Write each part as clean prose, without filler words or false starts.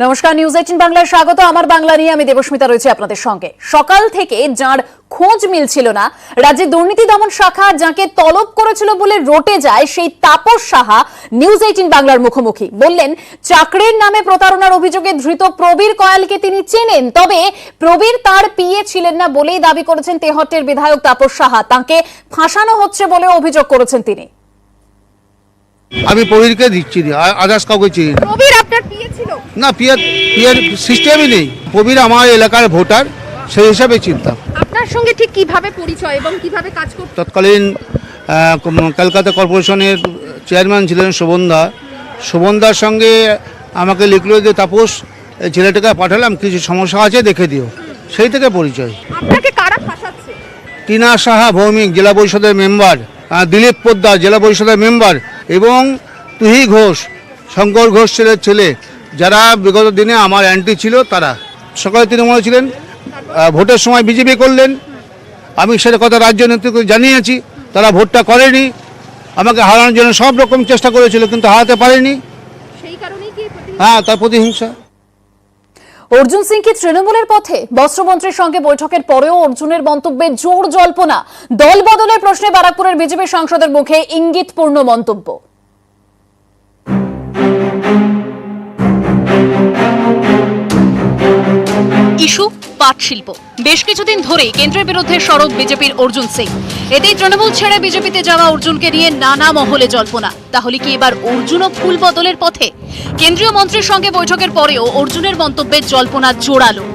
নমস্কার, নিউজ 18 বাংলায় স্বাগত। আমার বাংলা নিয়ে আমি দেবস্মিতা রয়েছে আপনাদের সঙ্গে। সকাল থেকে যার খোঁজ মিলছিল না, রাজ্যে দুর্নীতি দমন শাখা যাকে তলব করেছিল বলে রটে যায় সেই তাপস সাহা নিউজ 18 বাংলার মুখোমুখি। বললেন চাকরির নামে প্রতারণার অভিযোগে ধৃত প্রবীর কয়ালকে তিনি চেনেন, তবে প্রবীর তার পিএ ছিলেন না বলেই দাবি করেছেন তেহট্টের বিধায়ক তাপস সাহা। তাকে ফাঁসানো হচ্ছে বলে অভিযোগ করেছেন তিনি। আমি প্রবীরকে দিচ্ছি না, আদার্স কাউকে চিনি না। প্রবীর আপনার পিএ ছিল না, পিএর সিস্টেমই নেই। প্রবীর আমার এলাকার ভোটার, সেই হিসাবে চিনতাম। আপনার সঙ্গে ঠিক কিভাবে পরিচয় এবং কিভাবে কাজ করতেন? তৎকালীন কলকাতা কর্পোরেশনের চেয়ারম্যান ছিলেন শোভনদার সঙ্গে আমাকে লিখলো যে তাপস এই ছেলেটাকে পাঠালাম, কিছু সমস্যা আছে দেখে দিও, সেই থেকে পরিচয়। আপনাকে কারা ফাঁসাচ্ছে? টিনা সাহা ভৌমিক জেলা পরিষদের মেম্বার, দিলীপ পোদ্দার জেলা পরিষদের মেম্বার এবং তুহি ঘোষ শঙ্কর ঘোষ ছেলে, যারা বিগত দিনে আমার অ্যান্টি ছিল, তারা সকালে তৃণমূলে ছিলেন, ভোটের সময় বিজেপি করলেন। আমি সেটা কথা রাজ্য নেতৃত্বকে জানিয়েছি, তারা ভোটটা করেনি, আমাকে হারানোর জন্য সব রকম চেষ্টা করেছিল, কিন্তু হারাতে পারেনি। হ্যাঁ, তার প্রতিহিংসা। অর্জুন সিং কি তৃণমূলের পথে? বস্ত্রমন্ত্রীর সঙ্গে বৈঠকের পরেও অর্জুনের মন্তব্যে জোর জল্পনা। দল বদলের প্রশ্নে ব্যারাকপুরের বিজেপি সাংসদের মুখে ইঙ্গিতপূর্ণ মন্তব্য। ইস্যু পাট শিল্প। বেশ কিছুদিন ধরেই কেন্দ্রের বিরুদ্ধে সরব বিজেপির অর্জুন সিং। এতেই তৃণমূল ছেড়ে বিজেপিতে যাওয়া অর্জুনকে নিয়ে নানা মহলে জল্পনা। তাহলে কি এবার অর্জুনও ফুল বদলের পথে? কেন্দ্রীয় মন্ত্রীর সঙ্গে বৈঠকের পরেও অর্জুনের মন্তব্যের জল্পনা জোরালো।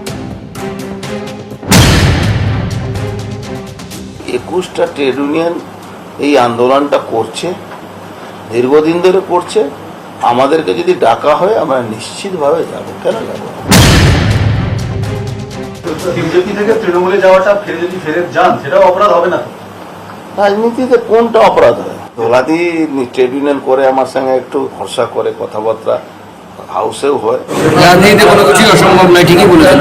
21টা ট্রেড ইউনিয়ন এই আন্দোলনটা করছে, দীর্ঘদিন ধরে করছে। আমাদেরকে যদি ডাকা হয় আমরা নিশ্চিতভাবে যাবো। কেন যাবো? বিজেপি থেকে তৃণমূলে যাওয়াটা ফেরে যান, সেটাও অপরাধ হবে না? রাজনীতিতে কোনটা অপরাধ হয়? দোলাদি ট্রেড ইউনিয়ন করে আমার সঙ্গে একটু ভরসা করে কথাবার্তা হাউসেও হয়। রাজনীতিতে কোনো কিছুই অসম্ভব নয়, ঠিকই বলেছেন।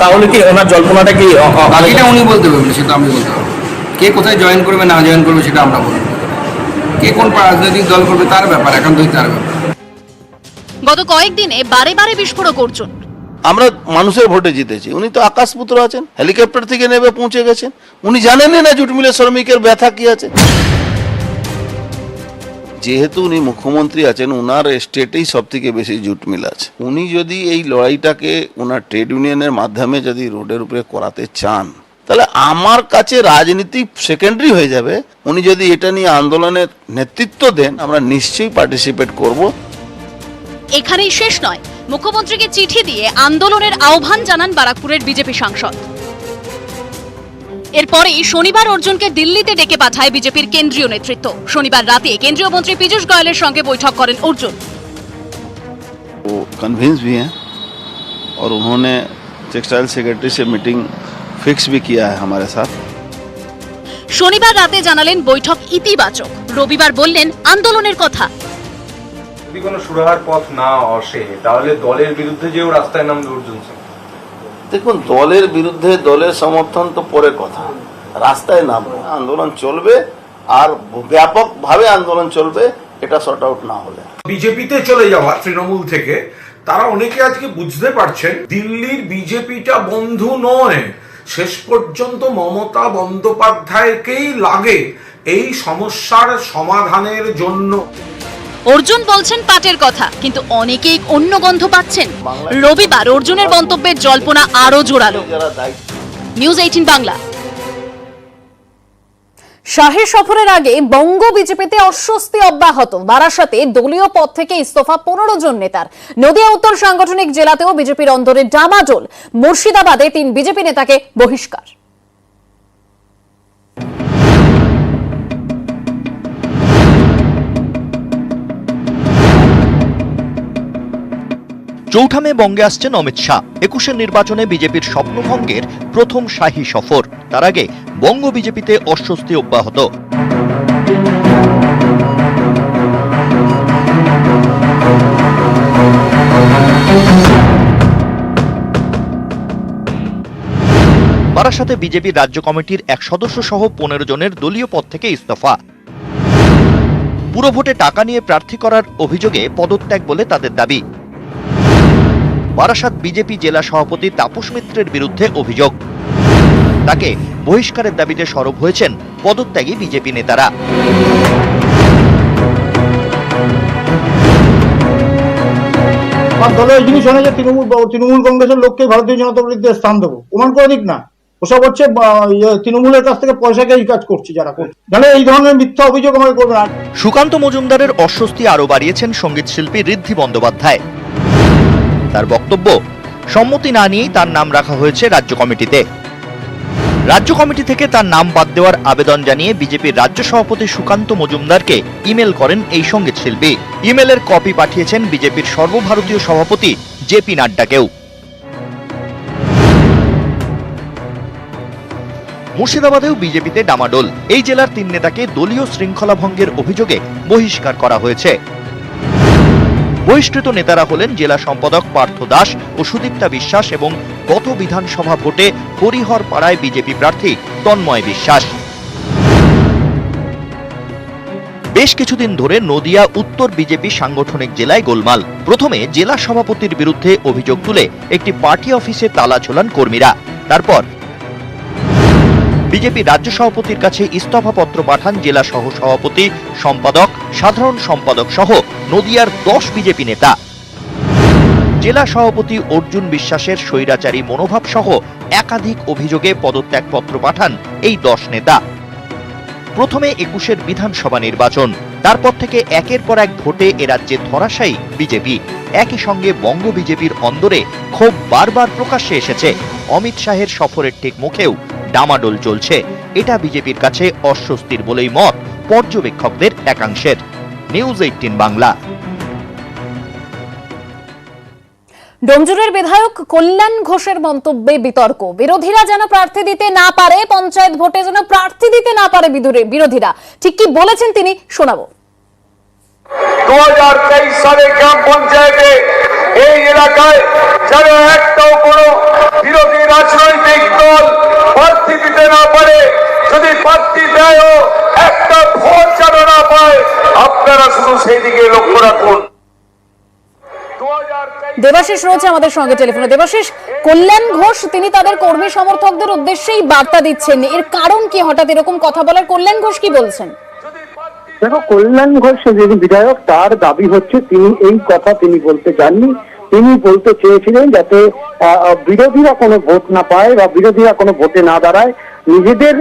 তাহলে কি ওনার জল্পনাটা কি বাকিটা উনি বলতে পারবেন, সেটা আমি বলতে পারবো। কে কোথায় জয়েন করবে না জয়েন করবে সেটা আমরা বলবো। কে কোন রাজনৈতিক দল করবে তার ব্যাপার, একান্তই তার ব্যাপার। গত কয়েকদিনে বারে বারে বিস্ফোরক অর্জুন। আমরা মানুষের ভোটে জিতেছি, উনি তো আকাশপুত্র আছেন, হেলিকপ্টার থেকে নেমে পৌঁছে গেছেন। উনি জানেনই না জুট মিলের শ্রমিকের ব্যথা কি আছে। যেহেতু উনি মুখ্যমন্ত্রী আছেন, ওনার স্টেটেই সব থেকে বেশি জুট মিল আছে। উনি যদি এই লড়াইটাকে ওনার ট্রেড ইউনিয়নের মাধ্যমে যদি রোডের উপরে করাতে চান, তাহলে আমার কাছে রাজনীতি সেকেন্ডারি হয়ে যাবে। উনি যদি এটা নিয়ে আন্দোলনের নেতৃত্ব দেন, আমরা নিশ্চয়ই পার্টিসিপেট করব। এখানেই শেষ নয়, মুখ্যমন্ত্রীকে চিঠি দিয়ে আন্দোলনের আহ্বান জানান বারাকপুরের বিজেপি সাংসদ। এরপরেই শনিবার অর্জুনকে দিল্লিতে ডেকে পাঠায় বিজেপির কেন্দ্রীয় নেতৃত্ব। শনিবার রাতে কেন্দ্রীয় মন্ত্রী পীযূষ গোয়েলের সঙ্গে বৈঠক করেন অর্জুন। वो कन्विंस भी हैं और उन्होंने टेक्सटाइल सेक्रेटरी से मीटिंग फिक्स भी किया है हमारे साथ। শনিবার রাতে জানালেন বৈঠক ইতিবাচক। রবিবার বললেন আন্দোলনের কথা। যদি কোনো সুরাহার পথ না আসে, তাহলে দলের বিরুদ্ধে যেও রাস্তায় নামবে অর্জুন সিং। দেখুন, দলের বিরুদ্ধে দলের সমর্থন তো পরে কথা, রাস্তায় নামবে, আন্দোলন চলবে, আর ব্যাপকভাবে আন্দোলন চলবে, এটা সর্ট আউট না হলে। বিজেপিতে চলে যাওয়া তৃণমূল থেকে তারা অনেকে আজকে বুঝতে পারছেন দিল্লির বিজেপিটা বন্ধু নয়। শেষ পর্যন্ত মমতা বন্দ্যোপাধ্যায়কেই লাগে এই সমস্যার সমাধানের জন্য। অর্জুন বলছেন পাটের কথা, কিন্তু অনেকেই অন্য গন্ধ পাচ্ছেন। রবিবার অর্জুনের মন্তব্যের জল্পনা আরো জোরালো। নিউজ 18 বাংলা। শাহের সফরের আগে বঙ্গ বিজেপিতে অস্বস্তি অব্যাহত। বারাসাতে দলীয় পদ থেকে ইস্তফা 15 জন নেতার। নদিয়া উত্তর সাংগঠনিক জেলাতেও বিজেপির অন্দরে ডামাডোল। মুর্শিদাবাদে 3 বিজেপি নেতাকে বহিষ্কার। চৌঠা মে বঙ্গে আসছেন অমিত শাহ। 21-এর নির্বাচনে বিজেপির স্বপ্নভঙ্গের প্রথম শাহী সফর। তার আগে বঙ্গ বিজেপিতে অস্বস্তি অব্যাহত। বারাসাতে বিজেপির রাজ্য কমিটির 1 সদস্য সহ 15 জনের দলীয় পদ থেকে ইস্তফা। পুরভোটে টাকা নিয়ে প্রার্থী করার অভিযোগে পদত্যাগ বলে তাদের দাবি। বারাসাত বিজেপি জেলা সভাপতি তাপস মিত্রের বিরুদ্ধে অভিযোগ। তাকে বহিষ্কারের দাবিতে সরব হয়েছেন পদত্যাগী বিজেপি নেতারা। আমার দলে এই জিনিস হয় না যে তৃণমূল কংগ্রেসের লোককে ভারতীয় জনতা পার্টিতে স্থান দেবো, প্রমাণ করে দিক না। ওসব হচ্ছে তৃণমূলের কাছ থেকে পয়সাকে এই কাজ করছে যারা করছে, তাহলে এই ধরনের মিথ্যা অভিযোগ আমাকে করবে না। সুকান্ত মজুমদারের অস্বস্তি আরো বাড়িয়েছেন সঙ্গীত শিল্পী ঋদ্ধি বন্দ্যোপাধ্যায়। তার বক্তব্য, সম্মতি না নিয়েই তার নাম রাখা হয়েছে রাজ্য কমিটিতে। রাজ্য কমিটি থেকে তার নাম বাদ দেওয়ার আবেদন জানিয়ে বিজেপির রাজ্য সভাপতি সুকান্ত মজুমদারকে ইমেল করেন এই সঙ্গীত শিল্পী। ইমেলের কপি পাঠিয়েছেন বিজেপির সর্বভারতীয় সভাপতি জেপি নাড্ডাকেও। মুর্শিদাবাদেও বিজেপিতে ডামাডোল। এই জেলার 3 নেতাকে দলীয় শৃঙ্খলা ভঙ্গের অভিযোগে বহিষ্কার করা হয়েছে। বহিষ্কৃত নেতারা হলেন জেলা সম্পাদক পার্থ দাস ও সুদীপ্তা বিশ্বাস এবং গত বিধানসভা ভোটে হরিহর পাড়ায় বিজেপি প্রার্থী তন্ময় বিশ্বাস। বেশ কিছুদিন ধরে নদিয়া উত্তর বিজেপি সাংগঠনিক জেলায় গোলমাল। প্রথমে জেলা সভাপতির বিরুদ্ধে অভিযোগ তুলে একটি পার্টি অফিসে তালা ঝোলান কর্মীরা। তারপর বিজেপি রাজ্য সভাপতির কাছে ইস্তফাপত্র পাঠান জেলা সহ সভাপতি, সম্পাদক, সাধারণ সম্পাদক সহ নদিয়ার 10 বিজেপি নেতা। জেলা সভাপতি অর্জুন বিশ্বাসের স্বৈরাচারী মনোভাব সহ একাধিক অভিযোগে পদত্যাগপত্র পাঠান এই 10 নেতা। প্রথমে 21-এর বিধানসভা নির্বাচন, তারপর থেকে একের পর এক ভোটে এ রাজ্যে ধরাশায়ী বিজেপি। একই সঙ্গে বঙ্গ বিজেপির অন্দরে ক্ষোভ বারবার প্রকাশ্যে এসেছে। অমিত শাহের সফরের ঠিক মুখেও ডামাডোল চলছে। এটা বিজেপির কাছে অস্বস্তির বলেই মত পর্যবেক্ষকদের একাংশের। নিউজ 18 বাংলা। ডোমজুড়ের বিধায়ক কল্যাণ ঘোষের মন্তব্যে বিতর্ক। বিরোধীরা যেন প্রার্থী দিতে না পারে, পঞ্চায়েত ভোটে যেন প্রার্থী দিতে না পারে বিরোধীরা। ঠিক কি বলেছেন তিনি, শোনাবো। 2023 সালে গ্রাম পঞ্চায়েতে এই এলাকায় যেন একটাও কোনো বিরোধী রাজনৈতিক দল প্রার্থী দিতে না পারে, যদি প্রার্থী দেয়ও একটা ভোট যেন না পায়, আপনারা শুধু সেই দিকে লক্ষ্য রাখুন। দেবাশিস রয়েছে আমাদের সঙ্গে টেলিফোনে। দেবাশিস, কল্যাণ ঘোষ তিনি তাদের কর্মী সমর্থকদের উদ্দেশ্যেই বার্তা দিচ্ছেন, এর কারণ কি হঠাৎ এরকম কথা বলার? কল্যাণ ঘোষ কি বলছেন? দেখো, কল্যাণ ঘোষ যিনি বিধায়ক, তার দাবি হচ্ছে তিনি এই কথা তিনি বলতে চাননি। তিনি বলতে চেয়েছিলেন যাতে বিরোধীরা কোনো ভোট না পায় বা বিরোধীরা কোনো ভোটে না দাঁড়ায়, নিজেদের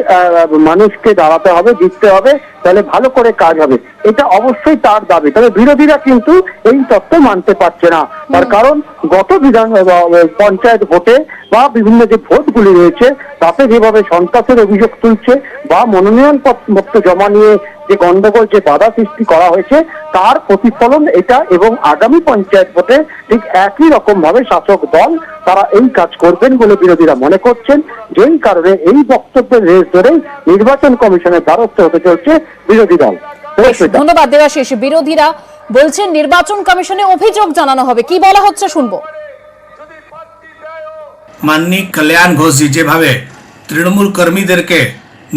মানুষকে দাঁড়াতে হবে, জিততে হবে, তাহলে ভালো করে কাজ হবে। এটা অবশ্যই তার দাবি। তবে বিরোধীরা কিন্তু এই তত্ত্ব মানতে পারছে না। তার কারণ গত পঞ্চায়েত ভোটে বা বিভিন্ন যে ভোটগুলি রয়েছে তাতে যেভাবে সন্ত্রাসের অভিযোগ তুলছে বা মনোনয়ন পত্র জমা নিয়ে যে গন্ডগোল, যে বাধা সৃষ্টি করা হয়েছে, তার প্রতিফলন এটা। এবং আগামী পঞ্চায়েত ভোটে ঠিক একই রকম ভাবে শাসক দল তারা এই কাজ করবেন বলে বিরোধীরা মনে করছেন। যেই কারণে এই বক্তব্যের রেস ধরেই নির্বাচন কমিশনের দ্বারস্থ হতে চলছে বিরোধী দল। ধন্যবাদ দেবাশিস। বিরোধীরা বলছেন নির্বাচন কমিশনে অভিযোগ জানানো হবে, কি বলা হচ্ছে শুনবো। মাননীয় কল্যাণ ঘোষজি যেভাবে তৃণমূল কর্মীদেরকে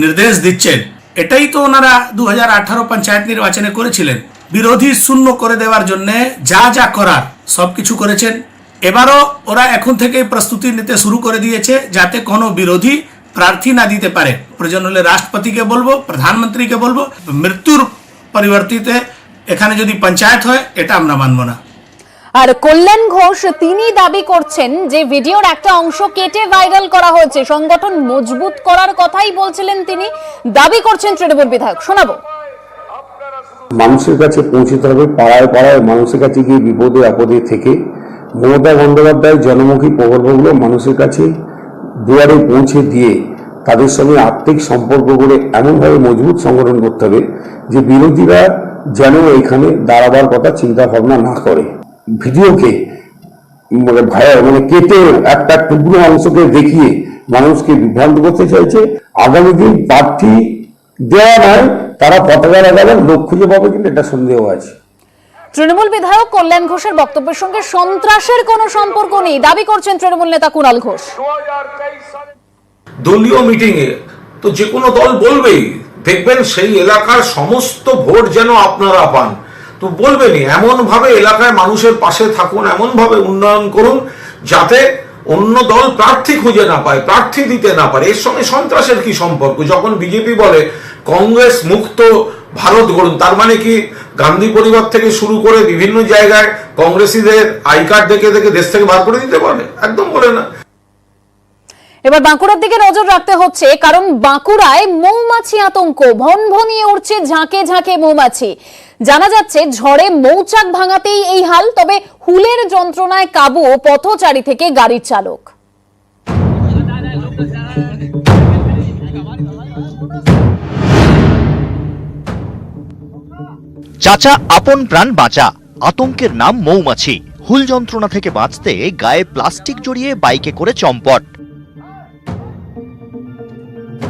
নির্দেশ দিচ্ছেন, এটাই তো ওনারা 2018 পঞ্চায়েত নির্বাচনে করেছিলেন। বিরোধী শূন্য করে দেওয়ার জন্য যা যা করার সবকিছু করেছেন। এবারও ওরা এখন থেকে প্রস্তুতি নিতে শুরু করে দিয়েছে যাতে কোনো বিরোধী প্রার্থী না দিতে পারে। প্রয়োজন হলে রাষ্ট্রপতিকে বলবো, প্রধানমন্ত্রীকে বলবো। মৃত্যুর পরিবর্তিতে এখানে যদি পঞ্চায়েত হয়, এটা আমরা মানব না। আর কল্যাণ ঘোষ তিনি দাবি করছেন যে ভিডিওর একটা অংশ কেটে ভাইরাল করা হয়েছে, সংগঠন মজবুত করার কথাই বলছিলেন তিনি, দাবি করছেন তৃণমূল বিধায়ক। শোনাবো। মানুষের কাছে পৌঁছতে হবে, পাড়ায় পাড়ায় মানুষের কাছে গিয়ে বিপদে আপদে থেকে মমতা বন্দ্যোপাধ্যায় জনমুখী প্রকল্পগুলো মানুষের কাছে দুয়ারে পৌঁছে দিয়ে তাদের সঙ্গে আর্থিক সম্পর্ক করে এমনভাবে মজবুত সংগঠন করতে হবে যে বিরোধীরা যেন এখানে দাঁড়াবার কথা চিন্তা ভাবনা না করে। ভিডিওকে কেটে একটা টুকরো অংশকে দেখিয়ে মানুষকে বিভ্রান্ত করতে চাইছে। আগামী দিন প্রার্থী দেওয়া নয়, তারা পতাকা লাগাবেন, লোক খুঁজে পাবে, কিন্তু এটা সন্দেহ আছে। তৃণমূল বিধায়ক কল্যাণ ঘোষের বক্তব্যের সঙ্গে সন্ত্রাসের কোনো সম্পর্ক নেই দাবি করছেন তৃণমূল নেতা কুণাল ঘোষ। দলীয় মিটিং এ তো যে কোনো দল বলবেই, দেখবেন সেই এলাকার সমস্ত ভোট যেন আপনারা পান, তো বলবেনই এমন ভাবে এলাকায় মানুষের পাশে থাকুন, এমন ভাবে উন্নয়ন করুন যাতে অন্য দল প্রার্থী খুঁজে না পায়, প্রার্থী দিতে না পারে। এর সঙ্গে সন্ত্রাসের কি সম্পর্ক? যখন বিজেপি বলে কংগ্রেস মুক্ত ভারত গড়ুন, তার মানে কি গান্ধী পরিবার থেকে শুরু করে বিভিন্ন জায়গায় কংগ্রেসীদের আই কার্ড দেখে দেখে দেশ থেকে বার করে দিতে পারে? একদম বলে না। এবার বাঁকুড়ার দিকে নজর রাখতে হচ্ছে, কারণ বাঁকুড়ায় মৌমাছি আতঙ্ক। ভনভনিয়ে উঠছে ঝাঁকে ঝাঁকে মৌমাছি। জানা যাচ্ছে ঝড়ে মৌচাক ভাঙাতেই এই হাল। তবে হুলের যন্ত্রণায় কাবু পথচারী থেকে গাড়ির চালক। চাচা আপন প্রাণ বাঁচা, আতঙ্কের নাম মৌমাছি। হুল যন্ত্রণা থেকে বাঁচতে গায়ে প্লাস্টিক জড়িয়ে বাইকে করে চম্পট।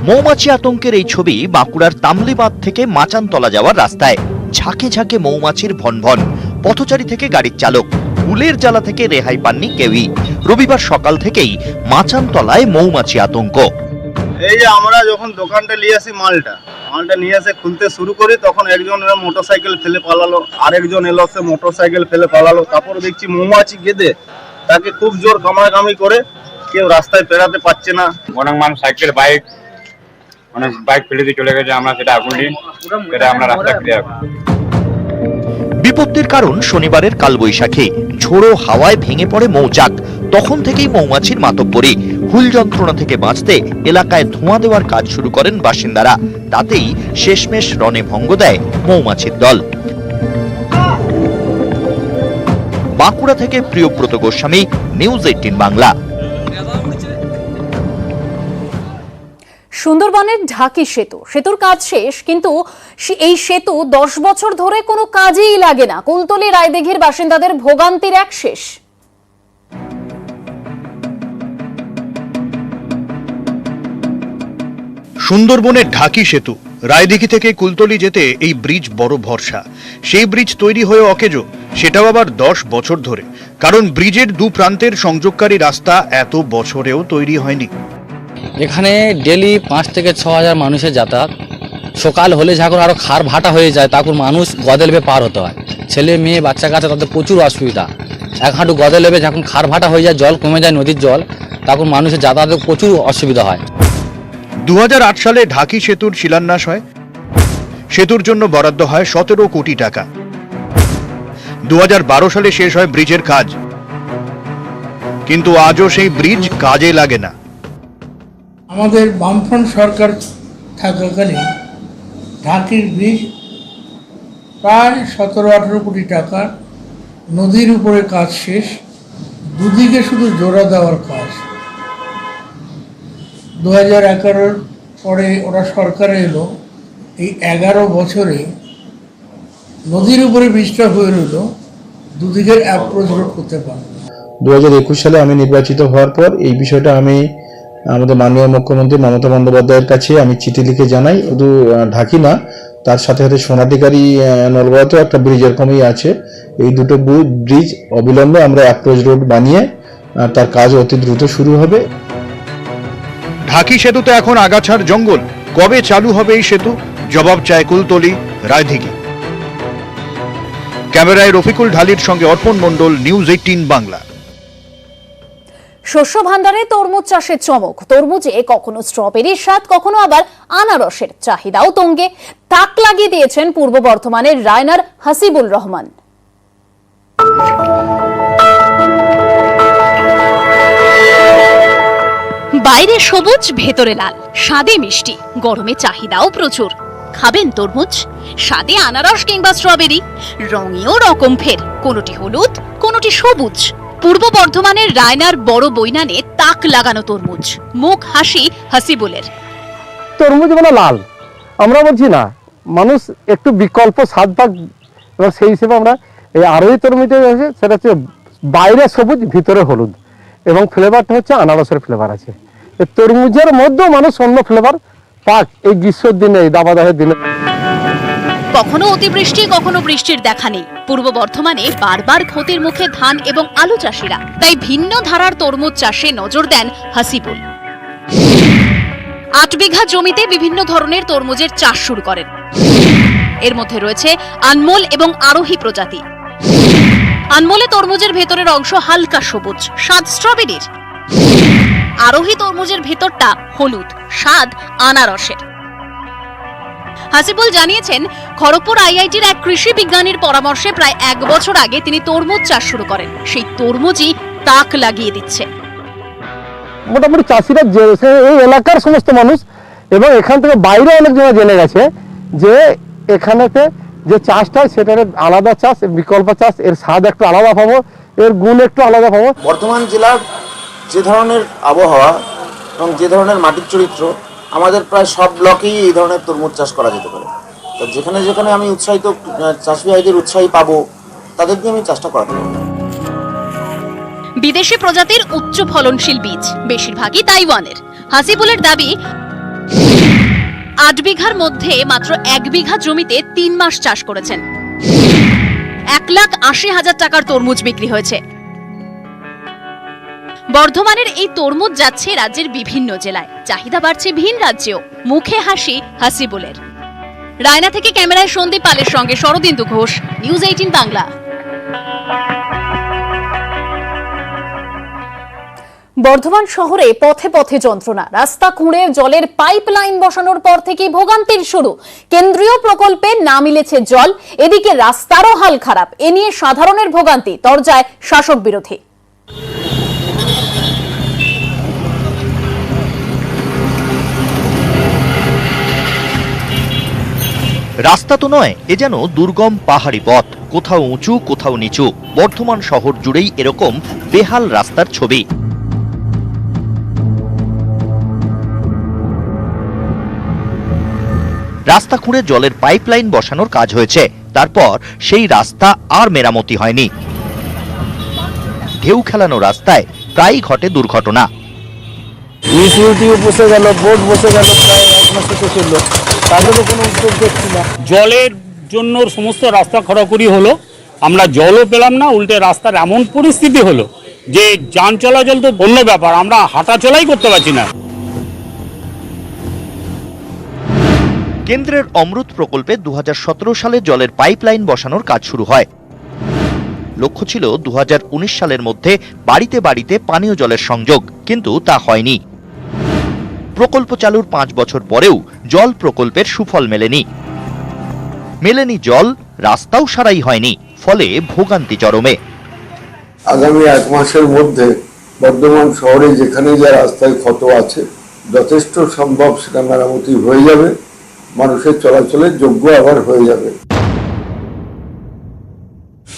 মৌমাছি আতঙ্কের এই ছবি বাঁকুড়ার তামলিবাঁধ থেকে মাচানতলা যাওয়ার রাস্তায়। ঝাঁকে ঝাঁকে মৌমাছির ভনভন, পথচারী থেকে গাড়ির চালক। হুলের জ্বালা থেকে রেহাই পাননি কেউই। রবিবার সকাল থেকেই মাচানতলায় মৌমাছি আতঙ্ক। এই যে আমরা যখন দোকানটা নিয়ে আসি মালটা নিয়ে এসে খুলতে শুরু করি, তখন একজন মোটরসাইকেল ফেলে পালালো, আরেকজন এলো, সে মোটরসাইকেল ফেলে পালালো। তারপর দেখছি মৌমাছি গেঁদে তাকে খুব জোর কামড়াকামড়ি করে, কেউ রাস্তায় পেরাতে পারছে না। অনেক মানুষ সাইকেল বাইক ফেলে দিয়ে চলে গেছে, আমরা সেটা আগুন দিই, সেটা আমরা রাস্তা ফিরে আসবো। বিপত্তির কারণ শনিবারের কালবৈশাখী। ঝোড়ো হাওয়ায় ভেঙে পড়ে মৌচাক। তখন থেকেই মৌমাছির মাতব্বরি। হুল যন্ত্রণা থেকে বাঁচতে এলাকায় ধোঁয়া দেওয়ার কাজ শুরু করেন বাসিন্দারা। তাতেই শেষমেশ রণে ভঙ্গ দেয় মৌমাছির দল। বাঁকুড়া থেকে প্রিয়ব্রত গোস্বামী, নিউজ 18 বাংলা। সুন্দরবনের ঢাকি সেতুর কাজ শেষ, কিন্তু এই সেতু 10 বছর ধরে কোনো কাজেই লাগে না। কুলতলি রায়দিঘির বাসিন্দাদের ভোগান্তির এক শেষ। সুন্দরবনের ঢাকি সেতু রায়দিঘি থেকে কুলতলি যেতে এই ব্রিজ বড় ভরসা। সেই ব্রিজ তৈরি হয়ে অকেজো, সেটাও আবার 10 বছর ধরে। কারণ ব্রিজের দু প্রান্তের সংযোগকারী রাস্তা এত বছরেও তৈরি হয়নি। এখানে ডেলি 5 থেকে 6 হাজার মানুষের যাতায়াত। সকাল হলে যখন আরো খার ভাটা হয়ে যায়, তখন মানুষ গদে লেবে পার হতে হয়। ছেলে মেয়ে বাচ্চা কাচ্চা তাদের প্রচুর অসুবিধা। এক হাঁটু গদে লেবে যখন খার ভাটা হয়ে যায়, জল কমে যায় নদীর জল, তখন মানুষের যাতায়াতের প্রচুর অসুবিধা হয়। 2008 সালে ঢাকি সেতুর শিলান্যাস হয়। সেতুর জন্য বরাদ্দ হয় 17 কোটি টাকা। 2012 সালে শেষ হয় ব্রিজের কাজ, কিন্তু আজও সেই ব্রিজ কাজে লাগে না। আমাদের বামফ্রন্ট সরকার থাকাকালীন ঢাকির ব্রিজ প্রায় 17-18 কোটি টাকা, নদীর উপরে কাজ শেষ, দুদিকে শুধু জোড়া দেওয়ার কাজ। 2011 পরে ওরা সরকারে এলো, এই 11 বছরে নদীর উপরে ব্রিজটা হয়ে রইল, দুদিকের অ্যাপ্রোচ রোড করতে পারল। 2021 সালে আমি নির্বাচিত হওয়ার পর এই বিষয়টা আমি আমাদের মাননীয় মুখ্যমন্ত্রী মমতা বন্দ্যোপাধ্যায়ের কাছে আমি চিঠি লিখে জানাই। শুধু ঢাকি না, তার সাথে সাথে সোনাটিকারি নলগড়াতেও একটা ব্রিজ এরকমই আছে। এই দুটো ব্রিজ অবিলম্বে আমরা অ্যাপ্রোচ রোড বানিয়ে তার কাজ অতি দ্রুত শুরু হবে। ঢাকি সেতুতে এখন আগাছার জঙ্গল। কবে চালু হবে এই সেতু? জবাব চায় কুলতলি রায়দিঘি। ক্যামেরায় রফিকুল ঢালির সঙ্গে অর্পণ মণ্ডল, নিউজ 18 বাংলা। শস্য ভান্ডারে তরমুজ চাষের চমক। তরমুজে কখনো স্ট্রবেরির স্বাদ, কখনো আবার আনারসের চাহিদাও তুঙ্গে। তাক লাগিয়ে দিয়েছেন পূর্ব বর্ধমানের রায়নার হাসিবুল রহমান। বাইরে সবুজ, ভেতরে লাল, স্বাদে মিষ্টি, গরমে চাহিদাও প্রচুর। খাবেন তরমুজ? স্বাদে আনারস কিংবা স্ট্রবেরি, রঙেও রকম ফের, কোনটি হলুদ, কোনটি সবুজ। পূর্ব বর্ধমানের রায়নার বড় বৈনানে তাক লাগানো তরমুজ। মুখ হাসি হাসিবুলের। তরমুজ মানে লাল, আমরা বলছি না, মানুষ একটু বিকল্প স্বাদ পাক, এবার সেই হিসেবে আমরা এই আরোহী তরমুজটা আছে, সেটা হচ্ছে বাইরে সবুজ ভিতরে হলুদ, এবং ফ্লেভারটা হচ্ছে আনারসের ফ্লেভার আছে। তরমুজের মধ্যেও মানুষ অন্য ফ্লেভার পাক এই গ্রীষ্মের দিনে, এই দাবাদাহের দিনে। কখনো অতিবৃষ্টি, কখনো বৃষ্টির দেখা নেই। পূর্ব বর্ধমানে বারবার ক্ষতির মুখে ধান এবং আলু চাষিরা, তাই ভিন্ন ধারার তরমুজ চাষে নজর দেন হাসিবুল। 8 বিঘা জমিতে বিভিন্ন ধরনের তরমুজের চাষ শুরু করেন। এর মধ্যে রয়েছে আনমোল এবং আরোহী প্রজাতি। আনমোলে তরমুজের ভেতরের অংশ হালকা সবুজ, স্বাদ স্ট্রবেরির। আরোহী তরমুজের ভেতরটা হলুদ, স্বাদ আনারসের। হাসিবুল জানিয়েছেন, খড়গপুর আইআইটির এক কৃষি বিজ্ঞানীর পরামর্শে প্রায় 1 বছর আগে তিনি তরমুজ চাষ শুরু করেন। সেই তরমুজই তাক লাগিয়ে দিচ্ছে। মোটামুটি চাষিরা এই এলাকার সমস্ত মানুষ এবং এখান থেকে বাইরে অনেকজন জেনে গেছে যে এখানেতে যে চাষটা সেটার আলাদা চাষ, বিকল্প চাষ, এর স্বাদ একটু আলাদা পাবো, এর গুণ একটু আলাদা পাবো। বর্ধমান জেলার যে ধরনের আবহাওয়া এবং যে ধরনের মাটির চরিত্র, আমাদের প্রায় সব ব্লকেই এই ধরনের তরমুজ চাষ করা যেতে পারে। তো যেখানে যেখানে আমি উৎসাহিত চাষি ভাইদের উৎসাহী পাবো, তাদের দিয়ে আমি চাষটা করাতে পারবো। বিদেশি প্রজাতির উচ্চ ফলনশীল বীজ, বেশিরভাগই তাইওয়ানের। হাসিবুলের দাবি, 8 বিঘার মধ্যে মাত্র 1 বিঘা জমিতে 3 মাস চাষ করেছেন। 1,80,000 টাকার তরমুজ বিক্রি হয়েছে। বর্ধমানের এই তরমুজ যাচ্ছে রাজ্যের বিভিন্ন জেলায়, চাহিদা বাড়ছে ভিন রাজ্যেও। মুখে হাসি হাসিবুলের। রায়না থেকে ক্যামেরায় সন্দীপ পালের সঙ্গে শরদিন্দু ঘোষ, নিউজ 18 বাংলা। বর্ধমান শহরে পথে পথে যন্ত্রণা। রাস্তা খুঁড়ে জলের পাইপ লাইন বসানোর পর থেকেই ভোগান্তির শুরু। কেন্দ্রীয় প্রকল্পে না মিলেছে জল, এদিকে রাস্তারও হাল খারাপ। এ নিয়ে সাধারণের ভোগান্তি, তরজায় শাসক বিরোধী। রাস্তা তো নয়, এ যেন দুর্গম পাহাড়ি পথ, কোথাও উঁচু কোথাও নিচু। বর্ধমান শহর জুড়েই এরকম বেহাল রাস্তার ছবি। রাস্তা খুঁড়ে জলের পাইপলাইন বসানোর কাজ হয়েছে, তারপর সেই রাস্তা আর মেরামতি হয়নি। ঢেউ খেলানো রাস্তায় প্রায়ই ঘটে দুর্ঘটনা। বসে গেল, বোট বসে গেল, প্রায় 1 মাসে তো চললো, তাদেরও কোনো উদ্যোগ দেখছি না। জলের জন্য সমস্ত রাস্তা খড়াখড়ি হলো, আমরা জলও পেলাম না, উল্টে রাস্তার এমন পরিস্থিতি হলো যে যান চলাচল তো অন্য ব্যাপার, আমরা হাঁটা চলাই করতে পারছি না। কেন্দ্রের অমৃত প্রকল্পে 2017 সালে জলের পাইপলাইন বসানোর কাজ শুরু হয়। লক্ষ্য ছিল 2019 সালের মধ্যে বাড়িতে বাড়িতে পানীয় জলের সংযোগ, কিন্তু তা হয়নি। প্রকল্প চালুর 5 বছর পরেও জল প্রকল্পের সুফল মেলেনি জল, রাস্তাও সারাই হয়নি, ফলে ভোগান্তি চরমে। আগামী 1 মাসের মধ্যে বর্ধমান শহরে যেখানে যা রাস্তায় ক্ষত আছে যথেষ্ট সম্ভব সেটা মেরামতি হয়ে যাবে, মানুষের চলাচলের যোগ্য আবার হয়ে যাবে।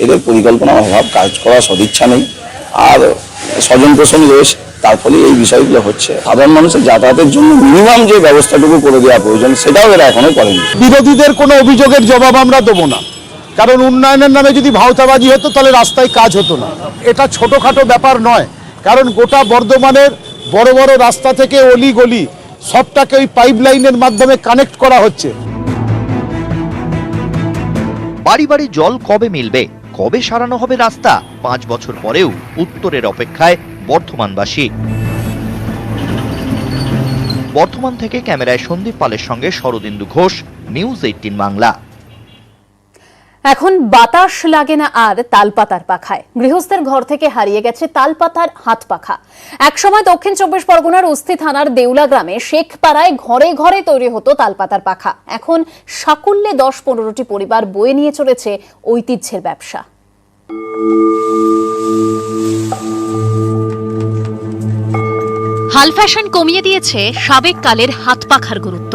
এদের পরিকল্পনার অভাব, কাজ করার সদিচ্ছা নেই, আর স্বজন পোষণ রয়েছে, তার ফলে এই বিষয়গুলো হচ্ছে। সাধারণ মানুষের যাতায়াতের জন্য মিনিমাম যে ব্যবস্থাটুকু করে দেওয়া প্রয়োজন সেটাও এরা এখনো করেনি। বিরোধীদের কোনো অভিযোগের জবাব আমরা দেবো না, কারণ উন্নয়নের নামে যদি ভাওতাবাজি হতো তাহলে রাস্তায় কাজ হতো না। এটা ছোটখাটো ব্যাপার নয়, কারণ গোটা বর্ধমানের বড় বড় রাস্তা থেকে অলি গলি সবটাকে ওই পাইপ লাইনের মাধ্যমে কানেক্ট করা হচ্ছে। বাড়ি বাড়ি জল কবে মিলবে, কবে সারানো হবে রাস্তা? 5 বছর পরেও উত্তরের অপেক্ষায় বর্ধমানবাসী। বর্ধমান থেকে ক্যামেরায় সন্দীপ পালের সঙ্গে শরদিন্দু ঘোষ, নিউজ 18 বাংলা। এখন বাতাস লাগে না আর তালপাতার পাখায়। গৃহস্থের ঘর থেকে হারিয়ে গেছে তালপাতার হাত পাখা। একসময় দক্ষিণ 24 পরগনার উস্তি থানার দেউলা গ্রামে শেখপাড়ায় ঘরে ঘরে তৈরি হতো তালপাতার পাখা। এখন সাকুল্যে 10-15টি পরিবার বয়ে নিয়ে চলেছে ঐতিহ্যের ব্যবসা। হাল ফ্যাশন কমিয়ে দিয়েছে সাবেক কালের হাত পাখার গুরুত্ব।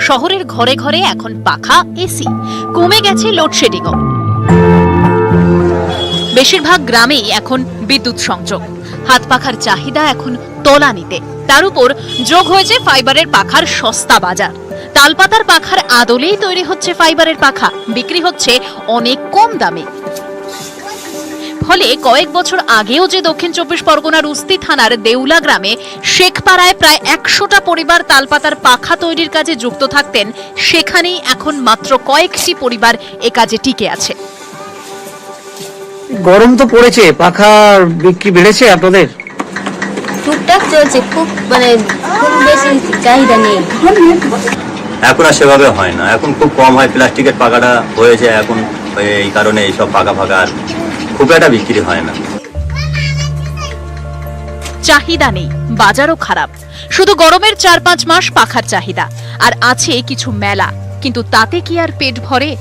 শহরের ঘরে ঘরে এখন পাখা, এসি, কমে গেছে লোডশেডিংও। বেশিরভাগ গ্রামেই এখন বিদ্যুৎ সংযোগ। হাত পাখার চাহিদা এখন তলানিতে। তার উপর যোগ হয়েছে ফাইবারের পাখার সস্তা বাজার। তালপাতার পাখার আদলেই তৈরি হচ্ছে ফাইবারের পাখা, বিক্রি হচ্ছে অনেক কম দামে। ফলে কয়েক বছর আগেও যে দক্ষিণ 24 পরগনার উস্তি থানার দেউলা গ্রামে শেখপাড়ায় প্রায় 100টা পরিবার তালপাতার পাখা তৈরির কাজে যুক্ত থাকতেন, সেখানেই এখন মাত্র কয়েকটি পরিবার এ কাজে টিকে আছে। গরম তো পড়েছে, পাখার বিক্রি বেড়েছে আপনাদের? টুকটাক চলছে, খুব খুব বেশি চাহিদা নেই। এখন আর সেভাবে হয় না, এখন খুব কম হয়, প্লাস্টিকের পাকাটা হয়েছে এখন, এই কারণে এইসব পাকা আর খুব একটা বিক্রি হয় না। চাহিদা নেই, বাজারও খারাপ, শুধু গরমের 4-5 মাস পাখার চাহিদা, আর আছে কিছু মেলা, কিন্তু তাতে কি আর পেট ভরে?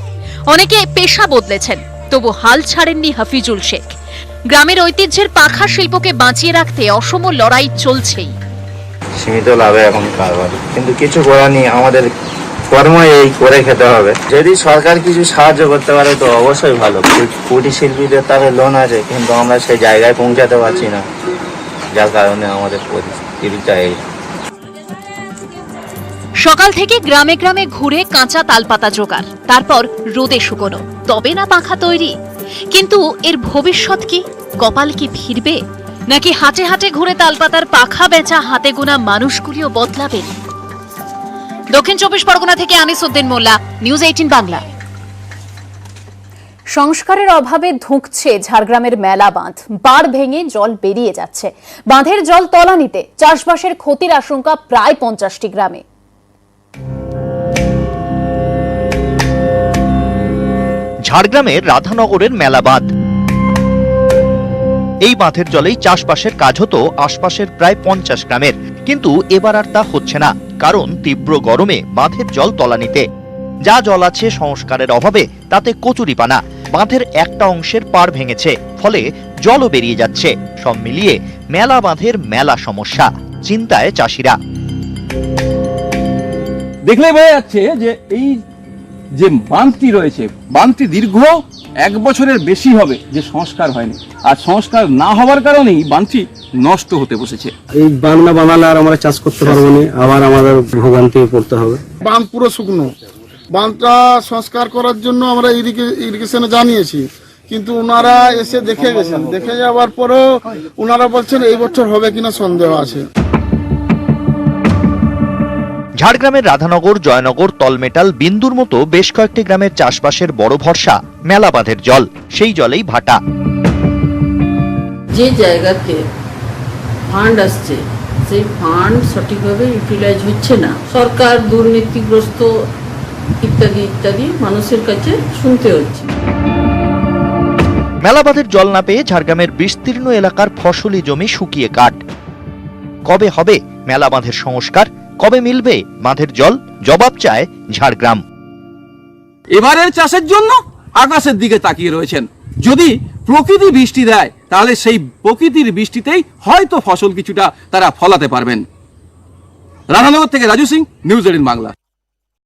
অনেকে পেশা বদলেছেন, তবু হাল ছাড়েননি হাফিজুল শেখ। গ্রামের ঐতিহ্যের পাখা শিল্পকে বাঁচিয়ে রাখতে অসম লড়াই চলছেই। সীমিত লাভে এখন কারবার, কিন্তু কিছু করার নেই, আমাদের কর্ম এই করে খেতে হবে। যদি সরকার কিছু সাহায্য করতে পারে তো অবশ্যই ভালো। কুটির শিল্পীদের তাদের লোন আছে, কিন্তু আমরা সেই জায়গায় পৌঁছাতে পারছি না, যার কারণে আমাদের পরিস্থিতিটা এই। সকাল থেকে গ্রামে গ্রামে ঘুরে কাঁচা তালপাতা জোগাড়, তারপর রোদে শুকোনো, তবে না পাখা তৈরি। কিন্তু এর ভবিষ্যৎ কি? কপাল কি ফিরবে, নাকি হাটে হাটে ঘুরে তালপাতার পাখা বেচা হাতে গোনা মানুষগুলিও বদলাবেন? দক্ষিণ 24 পরগনা থেকে আনিসউদ্দিন মোল্লা, নিউজ 18 বাংলা। সংস্কারের অভাবে ধুঁকছে ঝাড়গ্রামের মেলা বাঁধ, বাড় ভেঙে জল বেরিয়ে যাচ্ছে। বাঁধের জল তলানিতে, চাষবাসের ক্ষতির আশঙ্কা প্রায় 50টি গ্রামে। ঝাড়গ্রামের রাধানগরের মেলা বাঁধ। এই বাঁধের জলেই চাষবাসের কাজ হতো আশপাশের প্রায় 50 গ্রামের, কিন্তু এবার আর তা হচ্ছে না, কারণ তীব্র গরমে বাঁধের জল তলানিতে। যা জল আছে সংস্কারের অভাবে তাতে কচুরিপানা, বাঁধের একটা অংশের পাড় ভেঙেছে, ফলে জলও বেরিয়ে যাচ্ছে। সব মিলিয়ে মেলা বাঁধের মেলা সমস্যা, চিন্তায় চাষিরা। দেখলে বোঝা যাচ্ছে যে এই যে বাঁধটি রয়েছে, বাঁধটি দীর্ঘ 1 বছরের বেশি হবে যে সংস্কার হয়নি, আর সংস্কার না হওয়ার কারণেই বাঁধটি নষ্ট হতে বসেছে। এই বাঁধ না বানালে আর আমরা চাষ করতে পারবো না, আবার আমাদের ভোগান্তি পড়তে হবে। বাঁধ পুরো শুকনো, বাঁধটা সংস্কার করার জন্য আমরা ইরিগেশনে জানিয়েছি, কিন্তু ওনারা এসে দেখে গেছেন, দেখে যাওয়ার পরেও ওনারা বলছেন এই বছর হবে কিনা সন্দেহ আছে। ঝাড়গ্রামের রাধানগর, জয়নগর, তলমেটাল, বিন্দুর মতো বেশ কয়েকটি গ্রামের চাষবাসের বড় ভরসা মেলা বাঁধের জল, সেই জলেই ভাটা। যে জায়গাতে ফান্ড আসছে সেই ফান্ড সঠিকভাবে ইউটিলাইজ হচ্ছে না, সরকার দুর্নীতিগ্রস্ত ইত্যাদি ইত্যাদি মানুষের কাছে শুনতে হচ্ছে। মেলা বাঁধের জল না পেয়ে ঝাড়গ্রামের বিস্তীর্ণ এলাকার ফসলি জমি শুকিয়ে কাঠ। কবে হবে মেলা বাঁধের সংস্কার, কবে মিলবে বাঁধের জল? জবাব চায় ঝাড়গ্রাম। এবারের চাষের জন্য আকাশের দিকে তাকিয়ে রয়েছেন। যদি প্রকৃতি বৃষ্টি দেয় তাহলে সেই প্রকৃতির বৃষ্টিতেই হয়তো ফসল কিছুটা তারা ফলাতে পারবেন। রাধানগর থেকে রাজু সিং, নিউজ 18 বাংলা।